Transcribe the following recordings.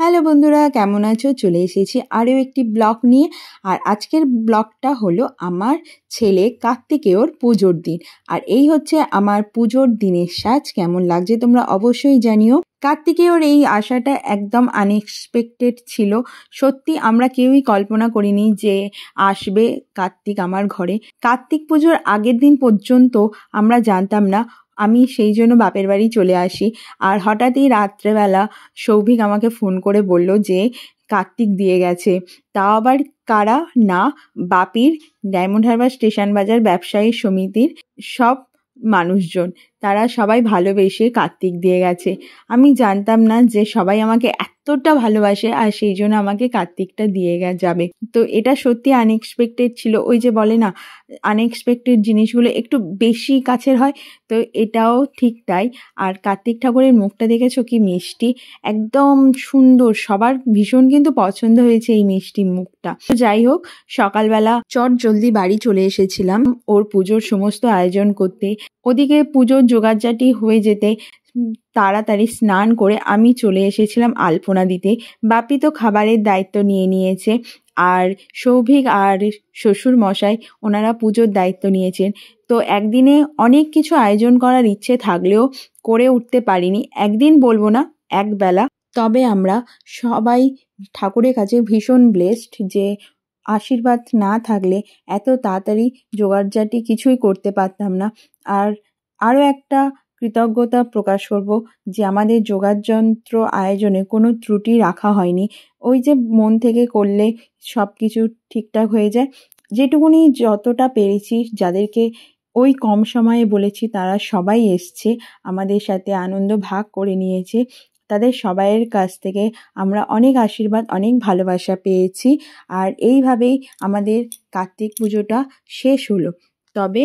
Hello বন্ধুরা, কেমন আছো? চলে এসেছি আরও একটি ব্লগ নিয়ে। আর আজকের ব্লগটা হলো আমার ছেলে কার্তিকেয়র পুজোর দিন। আর এই হচ্ছে আমার পুজোর দিনের সাজ। কেমন লাগছে তোমরা অবশ্যই জানিও। কার্তিকেয়র এই আশাটা একদম আনএক্সপেক্টেড ছিল। সত্যি আমরা কেউই কল্পনা করিনি যে আসবে কার্তিক আমার ঘরে। কার্তিক পুজোর আগের দিন পর্যন্ত আমরা জানতাম না। আমি সেই জন্য বাপের বাড়ি চলে আসি। আর হঠাৎই রাত্রেবেলা সৌভিক আমাকে ফোন করে বলল যে কার্তিক দিয়ে গেছে। তাও আবার কারা না, বাপির ডায়মন্ড হারবার স্টেশন বাজার ব্যবসায়ী সমিতির সব মানুষজন, তারা সবাই ভালোবেসে কার্তিক দিয়ে গেছে। আমি জানতাম না যে সবাই আমাকে এতটা ভালোবাসে আর সেই জন্য আমাকে কার্তিকটা দিয়ে যাবে। তো এটা সত্যি আনএক্সপেক্টেড ছিল। ওই যে বলে না, আনএক্সপেক্টেড জিনিসগুলো একটু বেশি কাছের হয়, তো এটাও ঠিক তাই। আর কার্তিক ঠাকুরের মুখটা দেখেছো কি মিষ্টি, একদম সুন্দর। সবার ভীষণ কিন্তু পছন্দ হয়েছে এই মিষ্টি মুখটা। যাই হোক, সকালবেলা চট জলদি বাড়ি চলে এসেছিলাম ওর পুজোর সমস্ত আয়োজন করতে। ওদিকে পুজোর জোগাড়জাটি হয়ে যেতে তাড়াতাড়ি স্নান করে আমি চলে এসেছিলাম আলপনা দিতে। বাপি তো খাবারের দায়িত্ব নিয়ে নিয়েছে, আর সৌভিক আর শ্বশুর মশাই ওনারা পুজোর দায়িত্ব নিয়েছেন। তো একদিনে অনেক কিছু আয়োজন করার ইচ্ছে থাকলেও করে উঠতে পারিনি। একদিন বলবো না, একবেলা। তবে আমরা সবাই ঠাকুরের কাছে ভীষণ ব্লেসড যে আশীর্বাদ না থাকলে এত তাড়াতাড়ি জোগাড়জাটি কিছুই করতে পারতাম না। আর আরও একটা কৃতজ্ঞতা প্রকাশ করব যে আমাদের যোগাযন্ত্র আয়োজনে কোনো ত্রুটি রাখা হয়নি। ওই যে মন থেকে করলে সব কিছু ঠিকঠাক হয়ে যায়। যেটুকুনি যতটা পেরেছি, যাদেরকে ওই কম সময়ে বলেছি তারা সবাই এসছে, আমাদের সাথে আনন্দ ভাগ করে নিয়েছে। তাদের সবাইয়ের কাছ থেকে আমরা অনেক আশীর্বাদ, অনেক ভালোবাসা পেয়েছি। আর এইভাবেই আমাদের কার্তিক পুজোটা শেষ হলো। তবে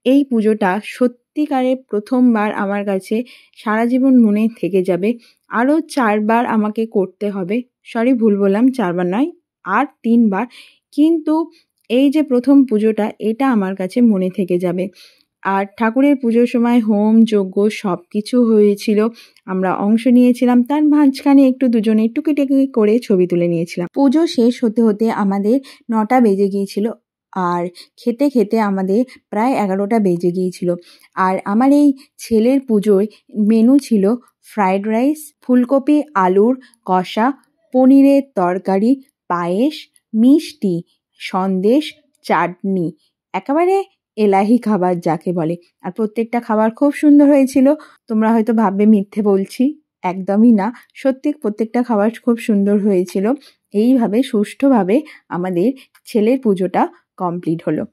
এই পুজোটা সত্যিকারে প্রথমবার আমার কাছে সারা জীবন মনে থেকে যাবে। আরও 4 বার আমাকে করতে হবে। সরি, ভুল বললাম, 4 বার নয়, আর 3 বার। কিন্তু এই যে প্রথম পুজোটা, এটা আমার কাছে মনে থেকে যাবে। আর ঠাকুরের পুজোর সময় হোম যজ্ঞ সব কিছু হয়েছিল, আমরা অংশ নিয়েছিলাম। তার মাঝখানে একটু দুজনে টুকিটাকি করে ছবি তুলে নিয়েছিলাম। পুজো শেষ হতে হতে আমাদের 9টা বেজে গিয়েছিল, আর খেতে খেতে আমাদের প্রায় 11টা বেজে গিয়েছিল। আর আমার এই ছেলের পুজোয় মেনু ছিল ফ্রায়েড রাইস, ফুলকপি আলুর কষা, পনিরের তরকারি, পায়েস, মিষ্টি, সন্দেশ, চাটনি। একেবারে এলাহি খাবার যাকে বলে। আর প্রত্যেকটা খাবার খুব সুন্দর হয়েছিল। তোমরা হয়তো ভাববে মিথ্যে বলছি, একদমই না, সত্যি প্রত্যেকটা খাবার খুব সুন্দর হয়েছিল। এইভাবে সুষ্ঠুভাবে আমাদের ছেলের পুজোটা কমপ্লিট হলো।